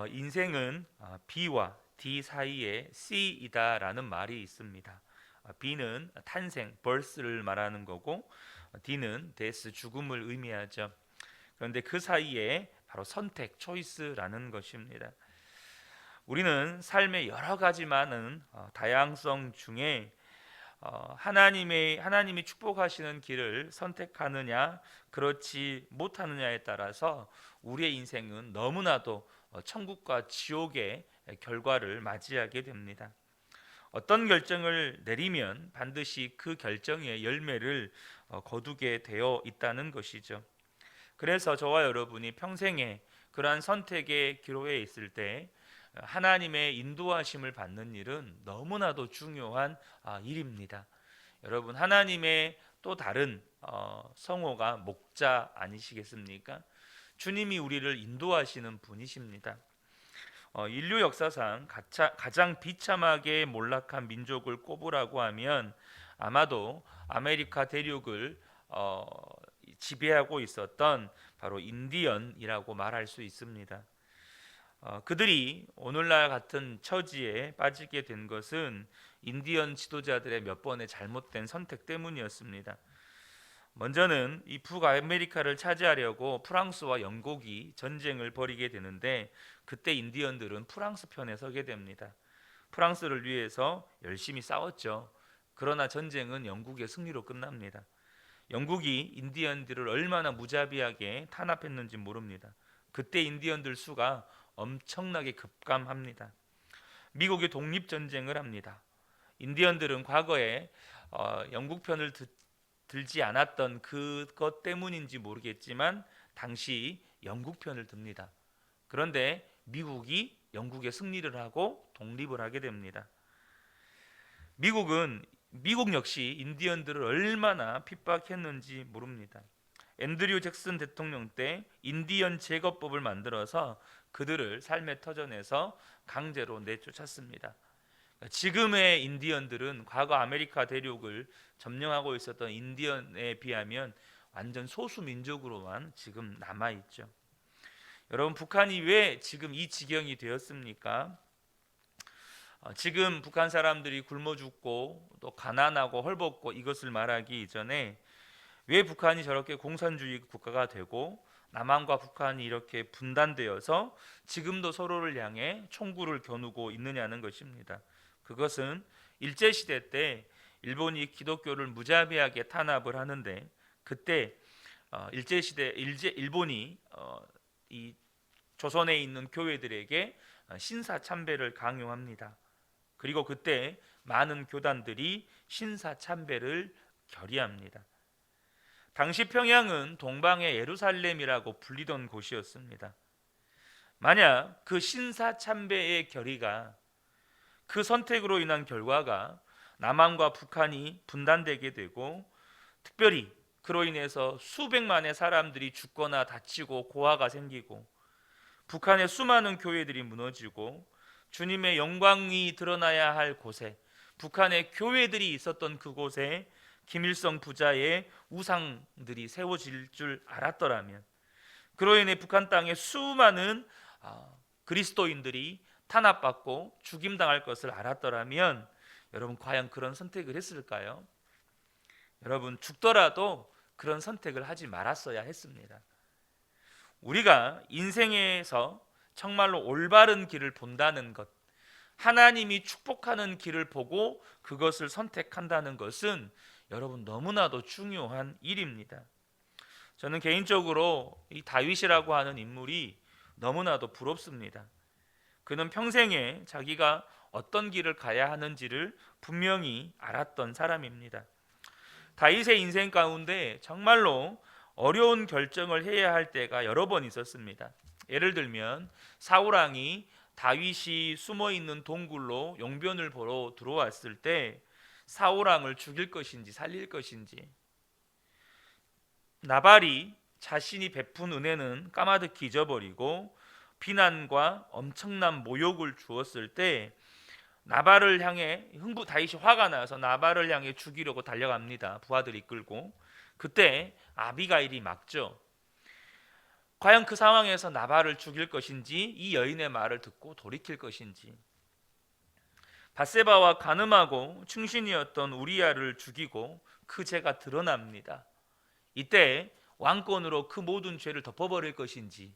인생은 B와 D 사이에 C이다라는 말이 있습니다. B는 탄생, birth를 말하는 거고 D는 death, 죽음을 의미하죠. 그런데 그 사이에 바로 선택, choice라는 것입니다. 우리는 삶의 여러 가지 많은 다양성 중에 하나님이 축복하시는 길을 선택하느냐 그렇지 못하느냐에 따라서 우리의 인생은 너무나도 천국과 지옥의 결과를 맞이하게 됩니다. 어떤 결정을 내리면 반드시 그 결정의 열매를 거두게 되어 있다는 것이죠. 그래서 저와 여러분이 평생에 그러한 선택의 기로에 있을 때 하나님의 인도하심을 받는 일은 너무나도 중요한 일입니다. 여러분, 하나님의 또 다른 성호가 목자 아니시겠습니까? 주님이 우리를 인도하시는 분이십니다. 인류 역사상 가장 비참하게 몰락한 민족을 꼽으라고 하면 아마도 아메리카 대륙을 지배하고 있었던 바로 인디언이라고 말할 수 있습니다. 그들이 오늘날 같은 처지에 빠지게 된 것은 인디언 지도자들의 몇 번의 잘못된 선택 때문이었습니다. 먼저는 이 북아메리카를 차지하려고 프랑스와 영국이 전쟁을 벌이게 되는데 그때 인디언들은 프랑스 편에 서게 됩니다. 프랑스를 위해서 열심히 싸웠죠. 그러나 전쟁은 영국의 승리로 끝납니다. 영국이 인디언들을 얼마나 무자비하게 탄압했는지 모릅니다. 그때 인디언들 수가 엄청나게 급감합니다. 미국이 독립전쟁을 합니다. 인디언들은 과거에 영국 편을 들지 않았던 그것 때문인지 모르겠지만 당시 영국 편을 듭니다. 그런데 미국이 영국의 승리를 하고 독립을 하게 됩니다. 미국 역시 인디언들을 얼마나 핍박했는지 모릅니다. 앤드류 잭슨 대통령 때 인디언 제거법을 만들어서 그들을 삶의 터전에서 강제로 내쫓았습니다. 지금의 인디언들은 과거 아메리카 대륙을 점령하고 있었던 인디언에 비하면 완전 소수 민족으로만 지금 남아 있죠. 여러분, 북한이 왜 지금 이 지경이 되었습니까? 지금 북한 사람들이 굶어 죽고 또 가난하고 헐벗고 이것을 말하기 이전에 왜 북한이 저렇게 공산주의 국가가 되고 남한과 북한이 이렇게 분단되어서 지금도 서로를 향해 총구를 겨누고 있느냐는 것입니다. 그것은 일제시대 때 일본이 기독교를 무자비하게 탄압을 하는데 그때 일본이 이 조선에 있는 교회들에게 신사참배를 강요합니다. 그리고 그때 많은 교단들이 신사참배를 결의합니다. 당시 평양은 동방의 예루살렘이라고 불리던 곳이었습니다. 만약 그 신사참배의 결의가 그 선택으로 인한 결과가 남한과 북한이 분단되게 되고 특별히 그로 인해서 수백만의 사람들이 죽거나 다치고 고아가 생기고 북한의 수많은 교회들이 무너지고 주님의 영광이 드러나야 할 곳에 북한의 교회들이 있었던 그곳에 김일성 부자의 우상들이 세워질 줄 알았더라면 그로 인해 북한 땅에 수많은 그리스도인들이 탄압받고 죽임당할 것을 알았더라면 여러분 과연 그런 선택을 했을까요? 여러분 죽더라도 그런 선택을 하지 말았어야 했습니다. 우리가 인생에서 정말로 올바른 길을 본다는 것, 하나님이 축복하는 길을 보고 그것을 선택한다는 것은 여러분 너무나도 중요한 일입니다. 저는 개인적으로 이 다윗이라고 하는 인물이 너무나도 부럽습니다. 그는 평생에 자기가 어떤 길을 가야 하는지를 분명히 알았던 사람입니다. 다윗의 인생 가운데 정말로 어려운 결정을 해야 할 때가 여러 번 있었습니다. 예를 들면 사울 왕이 다윗이 숨어 있는 동굴로 용변을 보러 들어왔을 때 사울 왕을 죽일 것인지 살릴 것인지, 나발이 자신이 베푼 은혜는 까마득히 잊어버리고 비난과 엄청난 모욕을 주었을 때 나발을 향해 다윗이 화가 나서 나발을 향해 죽이려고 달려갑니다. 부하들 이끌고. 그때 아비가일이 막죠. 과연 그 상황에서 나발을 죽일 것인지 이 여인의 말을 듣고 돌이킬 것인지. 밧세바와 간음하고 충신이었던 우리야를 죽이고 그 죄가 드러납니다. 이때 왕권으로 그 모든 죄를 덮어버릴 것인지,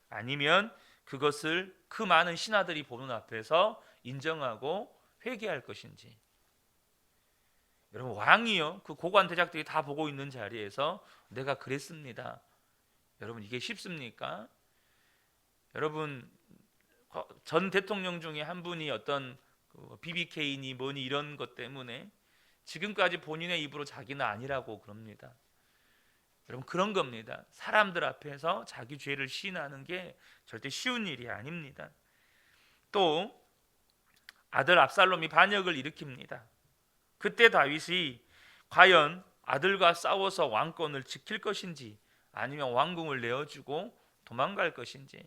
아니면 그것을 그 많은 신하들이 보는 앞에서 인정하고 회개할 것인지. 여러분, 왕이요, 그 고관 대작들이 다 보고 있는 자리에서 내가 그랬습니다. 여러분, 이게 쉽습니까? 여러분, 전 대통령 중에 한 분이 어떤 BBK니 뭐니 이런 것 때문에 지금까지 본인의 입으로 자기는 아니라고 그럽니다. 여러분, 그런 겁니다. 사람들 앞에서 자기 죄를 시인하는 게 절대 쉬운 일이 아닙니다. 또 아들 압살롬이 반역을 일으킵니다. 그때 다윗이 과연 아들과 싸워서 왕권을 지킬 것인지, 아니면 왕궁을 내어주고 도망갈 것인지.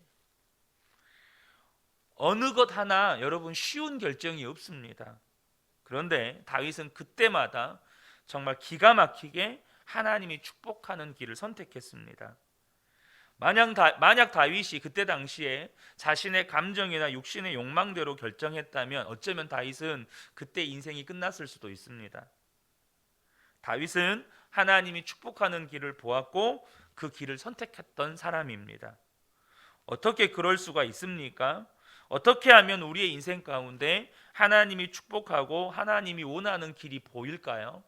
어느 것 하나 여러분 쉬운 결정이 없습니다. 그런데 다윗은 그때마다 정말 기가 막히게 하나님이 축복하는 길을 선택했습니다. 만약 다윗이 그때 당시에 자신의 감정이나 육신의 욕망대로 결정했다면 어쩌면 다윗은 그때 인생이 끝났을 수도 있습니다. 다윗은 하나님이 축복하는 길을 보았고 그 길을 선택했던 사람입니다. 어떻게 그럴 수가 있습니까? 어떻게 하면 우리의 인생 가운데 하나님이 축복하고 하나님이 원하는 길이 보일까요?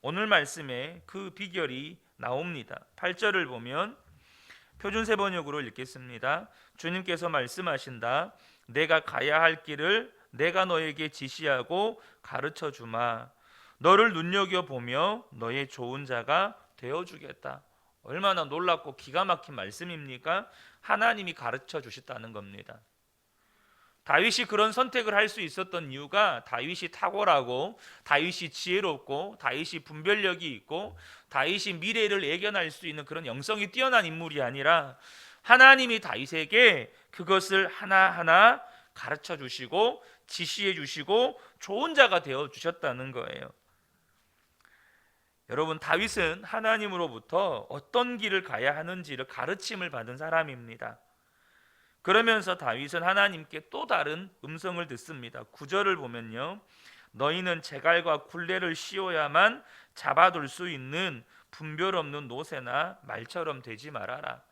오늘 말씀에 그 비결이 나옵니다. 8절을 보면 표준세 번역으로 읽겠습니다. 주님께서 말씀하신다. 내가 가야 할 길을 내가 너에게 지시하고 가르쳐 주마. 너를 눈여겨보며 너의 좋은 자가 되어주겠다. 얼마나 놀랍고 기가 막힌 말씀입니까? 하나님이 가르쳐 주셨다는 겁니다. 다윗이 그런 선택을 할 수 있었던 이유가 다윗이 탁월하고 다윗이 지혜롭고 다윗이 분별력이 있고 다윗이 미래를 예견할 수 있는 그런 영성이 뛰어난 인물이 아니라 하나님이 다윗에게 그것을 하나하나 가르쳐 주시고 지시해 주시고 좋은 자가 되어 주셨다는 거예요. 여러분, 다윗은 하나님으로부터 어떤 길을 가야 하는지를 가르침을 받은 사람입니다. 그러면서 다윗은 하나님께 또 다른 음성을 듣습니다. 9절을 보면요, 너희는 제갈과 굴레를 씌워야만 잡아둘 수 있는 분별 없는 노새나 말처럼 되지 말아라.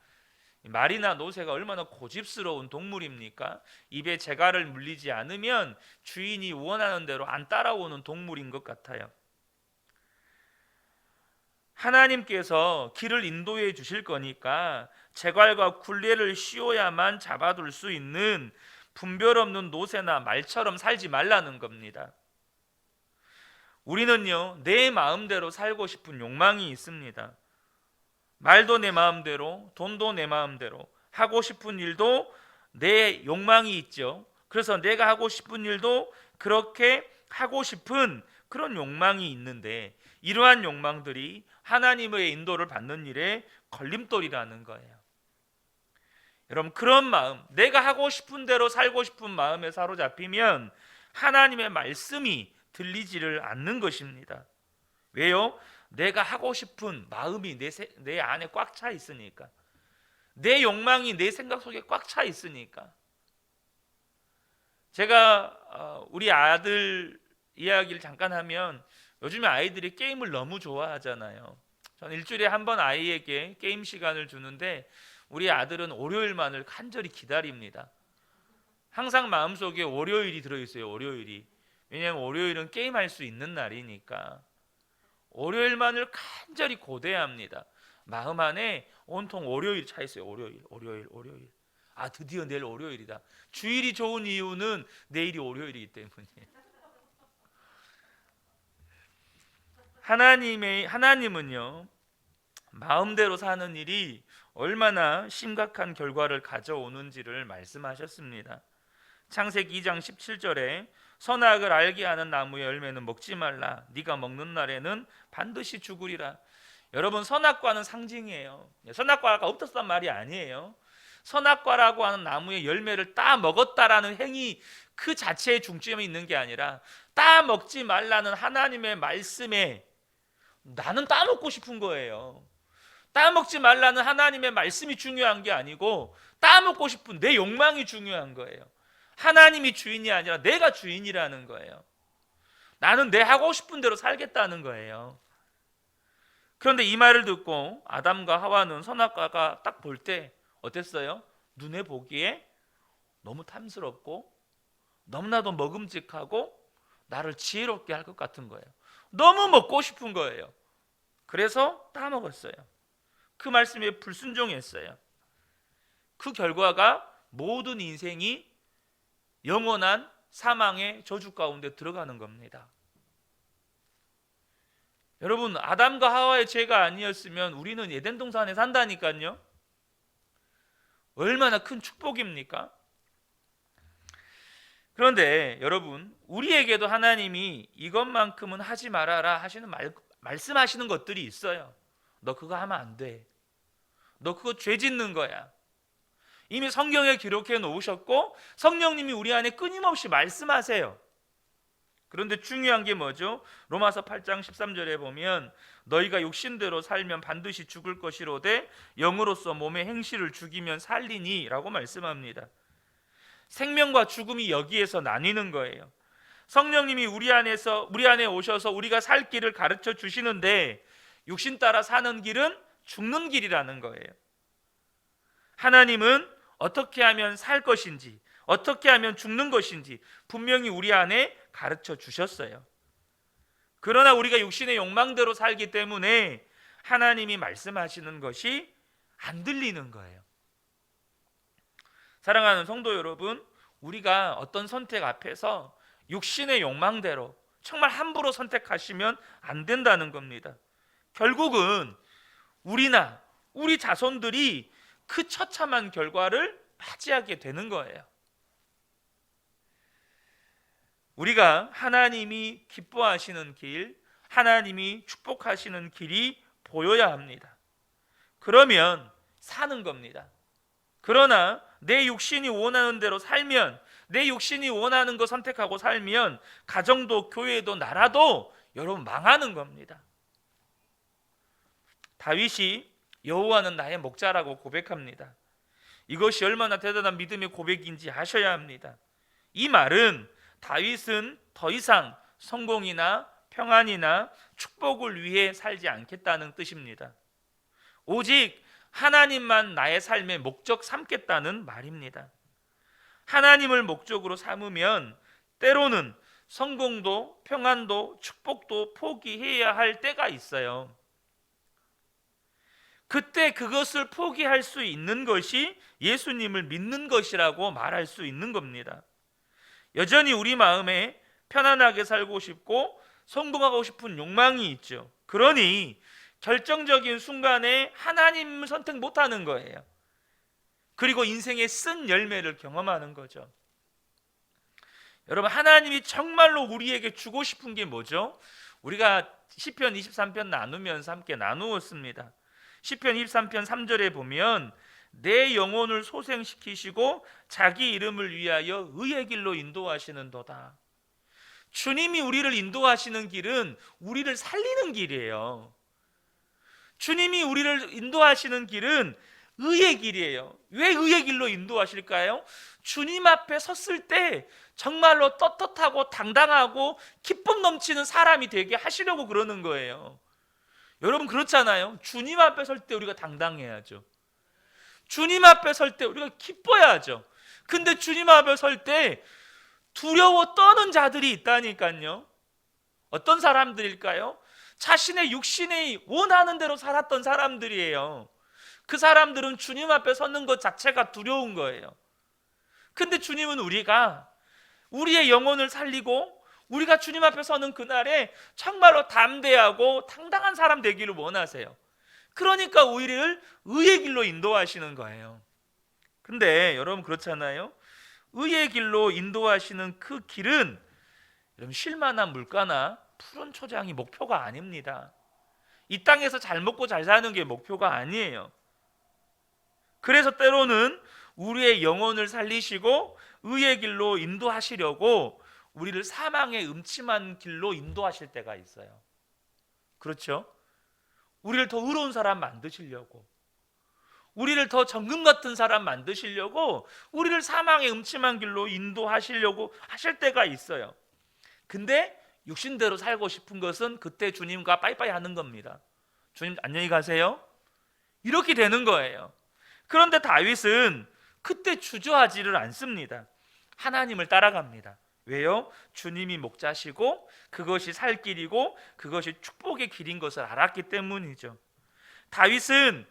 말이나 노새가 얼마나 고집스러운 동물입니까? 입에 제갈을 물리지 않으면 주인이 원하는 대로 안 따라오는 동물인 것 같아요. 하나님께서 길을 인도해 주실 거니까 제갈과 굴레를 씌워야만 잡아둘 수 있는 분별 없는 노새나 말처럼 살지 말라는 겁니다. 우리는요, 내 마음대로 살고 싶은 욕망이 있습니다. 말도 내 마음대로, 돈도 내 마음대로, 하고 싶은 일도 내 욕망이 있죠. 그래서 내가 하고 싶은 일도 그렇게 하고 싶은 그런 욕망이 있는데, 이러한 욕망들이 하나님의 인도를 받는 일에 걸림돌이라는 거예요. 여러분, 그런 마음, 내가 하고 싶은 대로 살고 싶은 마음에 사로잡히면 하나님의 말씀이 들리지를 않는 것입니다. 왜요? 내가 하고 싶은 마음이 내 안에 꽉 차 있으니까, 내 욕망이 내 생각 속에 꽉 차 있으니까. 제가 우리 아들 이야기를 잠깐 하면, 요즘에 아이들이 게임을 너무 좋아하잖아요. 저는 일주일에 한 번 아이에게 게임 시간을 주는데 우리 아들은 월요일만을 간절히 기다립니다. 항상 마음속에 월요일이 들어있어요. 월요일이. 왜냐하면 월요일은 게임할 수 있는 날이니까. 월요일만을 간절히 고대합니다. 마음 안에 온통 월요일이 차 있어요. 월요일. 아, 드디어 내일 월요일이다. 주일이 좋은 이유는 내일이 월요일이기 때문이에요. 하나님은요, 마음대로 사는 일이 얼마나 심각한 결과를 가져오는지를 말씀하셨습니다. 창세기 2장 17절에 선악을 알게 하는 나무의 열매는 먹지 말라. 네가 먹는 날에는 반드시 죽으리라. 여러분, 선악과는 상징이에요. 선악과가 없었단 말이 아니에요. 선악과라고 하는 나무의 열매를 따 먹었다라는 행위 그 자체에 중점이 있는 게 아니라 따 먹지 말라는 하나님의 말씀에 나는 따먹고 싶은 거예요. 따먹지 말라는 하나님의 말씀이 중요한 게 아니고 따먹고 싶은 내 욕망이 중요한 거예요. 하나님이 주인이 아니라 내가 주인이라는 거예요. 나는 내 하고 싶은 대로 살겠다는 거예요. 그런데 이 말을 듣고 아담과 하와는 선악과가 딱 볼 때 어땠어요? 눈에 보기에 너무 탐스럽고 너무나도 먹음직하고 나를 지혜롭게 할 것 같은 거예요. 너무 먹고 싶은 거예요. 그래서 따먹었어요. 그 말씀에 불순종했어요. 그 결과가 모든 인생이 영원한 사망의 저주 가운데 들어가는 겁니다. 여러분, 아담과 하와의 죄가 아니었으면 우리는 에덴 동산에 산다니까요. 얼마나 큰 축복입니까? 그런데 여러분, 우리에게도 하나님이 이것만큼은 하지 말아라 하시는 말씀하시는 것들이 있어요. 너 그거 하면 안 돼. 너 그거 죄 짓는 거야. 이미 성경에 기록해 놓으셨고 성령님이 우리 안에 끊임없이 말씀하세요. 그런데 중요한 게 뭐죠? 로마서 8장 13절에 보면 너희가 육신대로 살면 반드시 죽을 것이로되 영으로서 몸의 행실을 죽이면 살리니 라고 말씀합니다. 생명과 죽음이 여기에서 나뉘는 거예요. 성령님이 우리 안에 오셔서 우리가 살 길을 가르쳐 주시는데 육신 따라 사는 길은 죽는 길이라는 거예요. 하나님은 어떻게 하면 살 것인지, 어떻게 하면 죽는 것인지 분명히 우리 안에 가르쳐 주셨어요. 그러나 우리가 육신의 욕망대로 살기 때문에 하나님이 말씀하시는 것이 안 들리는 거예요. 사랑하는 성도 여러분, 우리가 어떤 선택 앞에서 육신의 욕망대로 정말 함부로 선택하시면 안 된다는 겁니다. 결국은 우리나 우리 자손들이 그 처참한 결과를 맞이하게 되는 거예요. 우리가 하나님이 기뻐하시는 길, 하나님이 축복하시는 길이 보여야 합니다. 그러면 사는 겁니다. 그러나 내 육신이 원하는 대로 살면, 내 육신이 원하는 거 선택하고 살면 가정도 교회도 나라도 여러분 망하는 겁니다. 다윗이 여호와는 나의 목자라고 고백합니다. 이것이 얼마나 대단한 믿음의 고백인지 아셔야 합니다. 이 말은 다윗은 더 이상 성공이나 평안이나 축복을 위해 살지 않겠다는 뜻입니다. 오직 하나님만 나의 삶의 목적 삼겠다는 말입니다. 하나님을 목적으로 삼으면 때로는 성공도 평안도 축복도 포기해야 할 때가 있어요. 그때 그것을 포기할 수 있는 것이 예수님을 믿는 것이라고 말할 수 있는 겁니다. 여전히 우리 마음에 편안하게 살고 싶고 성공하고 싶은 욕망이 있죠. 그러니 결정적인 순간에 하나님을 선택 못하는 거예요. 그리고 인생의 쓴 열매를 경험하는 거죠. 여러분, 하나님이 정말로 우리에게 주고 싶은 게 뭐죠? 우리가 시편 23편 나누면서 함께 나누었습니다. 시편 23편 3절에 보면 내 영혼을 소생시키시고 자기 이름을 위하여 의의 길로 인도하시는도다. 주님이 우리를 인도하시는 길은 우리를 살리는 길이에요. 주님이 우리를 인도하시는 길은 의의 길이에요. 왜 의의 길로 인도하실까요? 주님 앞에 섰을 때 정말로 떳떳하고 당당하고 기쁨 넘치는 사람이 되게 하시려고 그러는 거예요. 여러분, 그렇잖아요. 주님 앞에 설 때 우리가 당당해야죠. 주님 앞에 설 때 우리가 기뻐야죠. 근데 주님 앞에 설 때 두려워 떠는 자들이 있다니까요. 어떤 사람들일까요? 자신의 육신이 원하는 대로 살았던 사람들이에요. 그 사람들은 주님 앞에 서는 것 자체가 두려운 거예요. 근데 주님은 우리가 우리의 영혼을 살리고 우리가 주님 앞에 서는 그날에 정말로 담대하고 당당한 사람 되기를 원하세요. 그러니까 우리를 의의 길로 인도하시는 거예요. 근데 여러분, 그렇잖아요. 의의 길로 인도하시는 그 길은 여러분, 쉴만한 물가나 푸른 초장이 목표가 아닙니다. 이 땅에서 잘 먹고 잘 사는 게 목표가 아니에요. 그래서 때로는 우리의 영혼을 살리시고 의의 길로 인도하시려고 우리를 사망의 음침한 길로 인도하실 때가 있어요. 그렇죠? 우리를 더 의로운 사람 만드시려고, 우리를 더 정금 같은 사람 만드시려고, 우리를 사망의 음침한 길로 인도하시려고 하실 때가 있어요. 근데 육신대로 살고 싶은 것은 그때 주님과 빠이빠이 하는 겁니다. 주님 안녕히 가세요, 이렇게 되는 거예요. 그런데 다윗은 그때 주저하지를 않습니다. 하나님을 따라갑니다. 왜요? 주님이 목자시고 그것이 살 길이고 그것이 축복의 길인 것을 알았기 때문이죠. 다윗은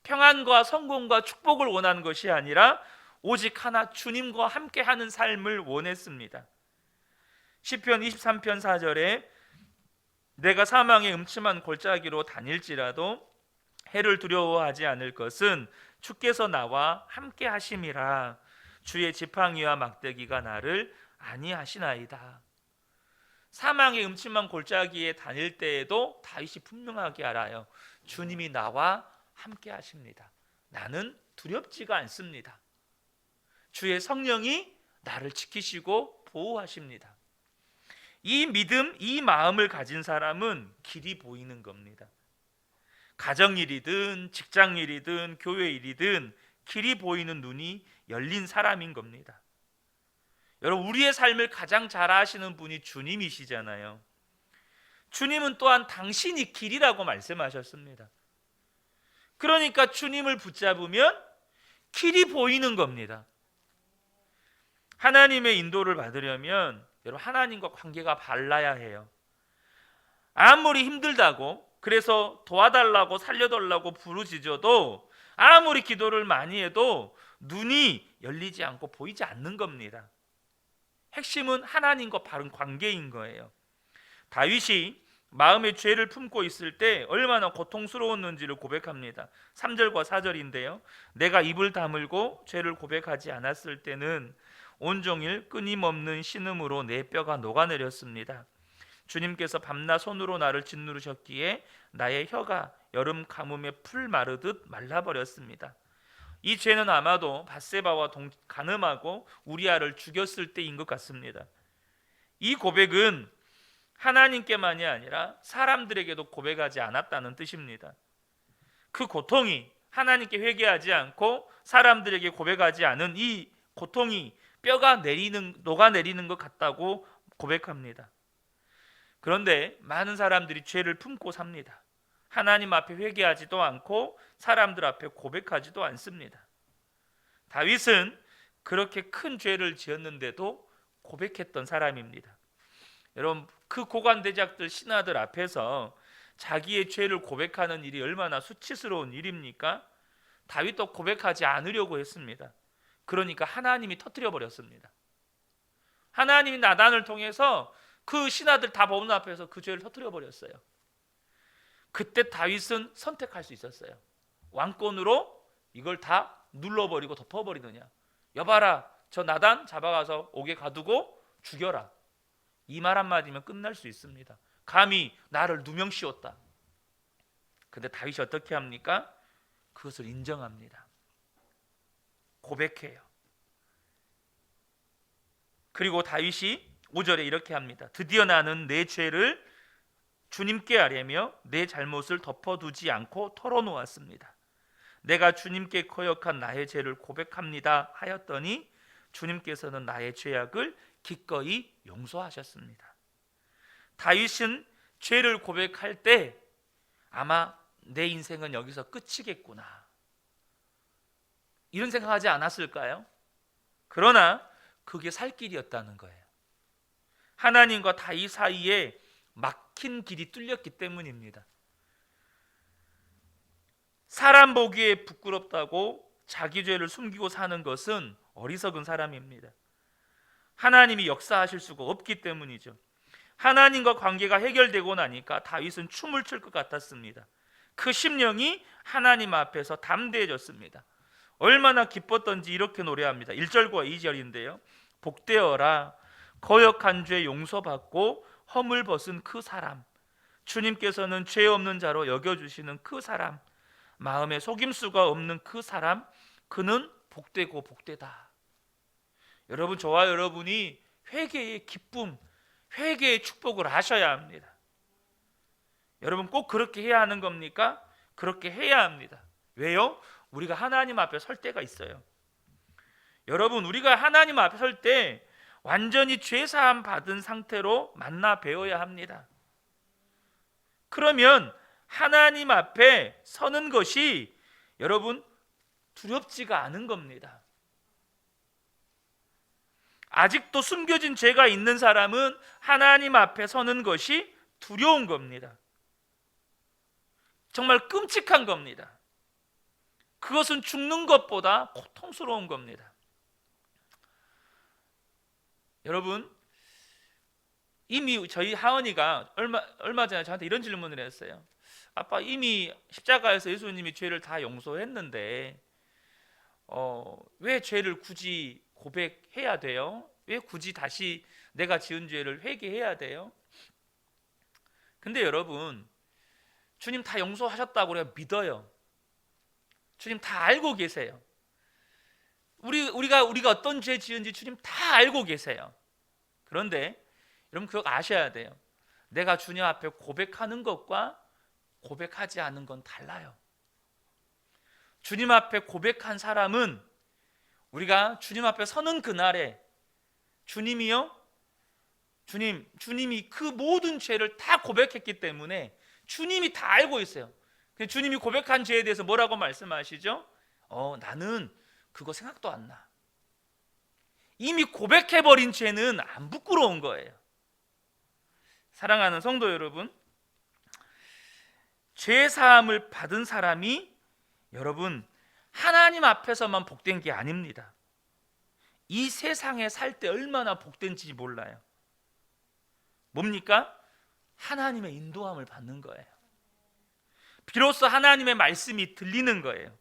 평안과 성공과 축복을 원하는 것이 아니라 오직 하나, 주님과 함께하는 삶을 원했습니다. 시편 23편 4절에 내가 사망의 음침한 골짜기로 다닐지라도 해를 두려워하지 않을 것은 주께서 나와 함께 하심이라. 주의 지팡이와 막대기가 나를 안위하시나이다. 사망의 음침한 골짜기에 다닐 때에도 다윗이 분명하게 알아요. 주님이 나와 함께 하십니다. 나는 두렵지가 않습니다. 주의 성령이 나를 지키시고 보호하십니다. 이 믿음, 이 마음을 가진 사람은 길이 보이는 겁니다. 가정일이든 직장일이든 교회일이든 길이 보이는 눈이 열린 사람인 겁니다. 여러분, 우리의 삶을 가장 잘 아시는 분이 주님이시잖아요. 주님은 또한 당신이 길이라고 말씀하셨습니다. 그러니까 주님을 붙잡으면 길이 보이는 겁니다. 하나님의 인도를 받으려면 여러분, 하나님과 관계가 발라야 해요. 아무리 힘들다고, 그래서 도와달라고 살려달라고 부르짖어도, 아무리 기도를 많이 해도 눈이 열리지 않고 보이지 않는 겁니다. 핵심은 하나님과 바른 관계인 거예요. 다윗이 마음의 죄를 품고 있을 때 얼마나 고통스러웠는지를 고백합니다. 3절과 4절인데요. 내가 입을 다물고 죄를 고백하지 않았을 때는 온종일 끊임없는 신음으로 내 뼈가 녹아내렸습니다. 주님께서 밤낮 손으로 나를 짓누르셨기에 나의 혀가 여름 가뭄에 풀 마르듯 말라버렸습니다. 이 죄는 아마도 밧세바와 간음하고 우리아를 죽였을 때인 것 같습니다. 이 고백은 하나님께만이 아니라 사람들에게도 고백하지 않았다는 뜻입니다. 그 고통이 하나님께 회개하지 않고 사람들에게 고백하지 않은 이 고통이 뼈가 녹아내리는 것 같다고 고백합니다. 그런데 많은 사람들이 죄를 품고 삽니다. 하나님 앞에 회개하지도 않고 사람들 앞에 고백하지도 않습니다. 다윗은 그렇게 큰 죄를 지었는데도 고백했던 사람입니다. 여러분, 그 고관대작들 신하들 앞에서 자기의 죄를 고백하는 일이 얼마나 수치스러운 일입니까? 다윗도 고백하지 않으려고 했습니다. 그러니까 하나님이 터뜨려 버렸습니다. 하나님이 나단을 통해서 그 신하들 다 보는 앞에서 그 죄를 터뜨려 버렸어요. 그때 다윗은 선택할 수 있었어요. 왕권으로 이걸 다 눌러버리고 덮어버리느냐, 여봐라, 저 나단 잡아가서 옥에 가두고 죽여라, 이 말 한마디면 끝날 수 있습니다. 감히 나를 누명씌웠다. 근데 다윗이 어떻게 합니까? 그것을 인정합니다. 고백해요. 그리고 다윗이 5절에 이렇게 합니다. 드디어 나는 내 죄를 주님께 아뢰며 내 잘못을 덮어두지 않고 털어놓았습니다. 내가 주님께 거역한 나의 죄를 고백합니다 하였더니 주님께서는 나의 죄악을 기꺼이 용서하셨습니다. 다윗은 죄를 고백할 때 아마 내 인생은 여기서 끝이겠구나, 이런 생각하지 않았을까요? 그러나 그게 살 길이었다는 거예요. 하나님과 다윗 사이에 막힌 길이 뚫렸기 때문입니다. 사람 보기에 부끄럽다고 자기 죄를 숨기고 사는 것은 어리석은 사람입니다. 하나님이 역사하실 수가 없기 때문이죠. 하나님과 관계가 해결되고 나니까 다윗은 춤을 출 것 같았습니다. 그 심령이 하나님 앞에서 담대해졌습니다. 얼마나 기뻤던지 이렇게 노래합니다. 1절과 2절인데요. 복되어라, 거역한 죄 용서받고 허물 벗은 그 사람, 주님께서는 죄 없는 자로 여겨주시는 그 사람, 마음에 속임수가 없는 그 사람, 그는 복되고 복되다. 여러분, 저와 여러분이 회개의 기쁨, 회개의 축복을 아셔야 합니다. 여러분 꼭 그렇게 해야 하는 겁니까? 그렇게 해야 합니다. 왜요? 우리가 하나님 앞에 설 때가 있어요. 여러분, 우리가 하나님 앞에 설 때 완전히 죄 사함 받은 상태로 만나 뵈어야 합니다. 그러면 하나님 앞에 서는 것이 여러분 두렵지가 않은 겁니다. 아직도 숨겨진 죄가 있는 사람은 하나님 앞에 서는 것이 두려운 겁니다. 정말 끔찍한 겁니다. 그것은 죽는 것보다 고통스러운 겁니다. 여러분, 이미 저희 하은이가 얼마 전에 저한테 이런 질문을 했어요. 아빠, 이미 십자가에서 예수님이 죄를 다 용서했는데 왜 죄를 굳이 고백해야 돼요? 왜 굳이 다시 내가 지은 죄를 회개해야 돼요? 근데 여러분, 주님 다 용서하셨다고 우리가 믿어요. 주님 다 알고 계세요. 우리가 어떤 죄 지은지 주님 다 알고 계세요. 그런데 여러분 그거 아셔야 돼요. 내가 주님 앞에 고백하는 것과 고백하지 않은 건 달라요. 주님 앞에 고백한 사람은 우리가 주님 앞에 서는 그날에 주님이요, 주님이 그 모든 죄를 다 고백했기 때문에 주님이 다 알고 있어요. 주님이 고백한 죄에 대해서 뭐라고 말씀하시죠? 나는 그거 생각도 안 나. 이미 고백해버린 죄는 안 부끄러운 거예요. 사랑하는 성도 여러분, 죄 사함을 받은 사람이 여러분 하나님 앞에서만 복된 게 아닙니다. 이 세상에 살 때 얼마나 복된지 몰라요. 뭡니까? 하나님의 인도함을 받는 거예요. 비로소 하나님의 말씀이 들리는 거예요.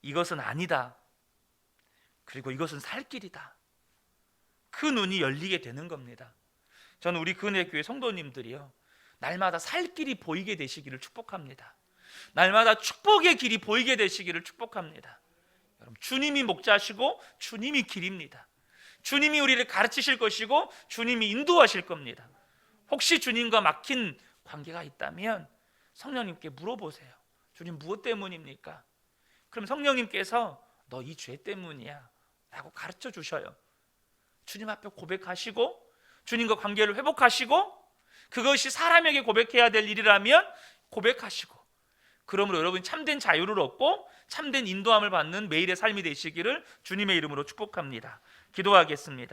이것은 아니다. 그리고 이것은 살 길이다. 그 눈이 열리게 되는 겁니다. 저는 우리 근혜교회 성도님들이요, 날마다 살 길이 보이게 되시기를 축복합니다. 날마다 축복의 길이 보이게 되시기를 축복합니다. 여러분, 주님이 목자시고 주님이 길입니다. 주님이 우리를 가르치실 것이고 주님이 인도하실 겁니다. 혹시 주님과 막힌 관계가 있다면 성령님께 물어보세요. 주님 무엇 때문입니까? 그럼 성령님께서 너 이 죄 때문이야 라고 가르쳐 주셔요. 주님 앞에 고백하시고 주님과 관계를 회복하시고, 그것이 사람에게 고백해야 될 일이라면 고백하시고, 그러므로 여러분이 참된 자유를 얻고 참된 인도함을 받는 매일의 삶이 되시기를 주님의 이름으로 축복합니다. 기도하겠습니다.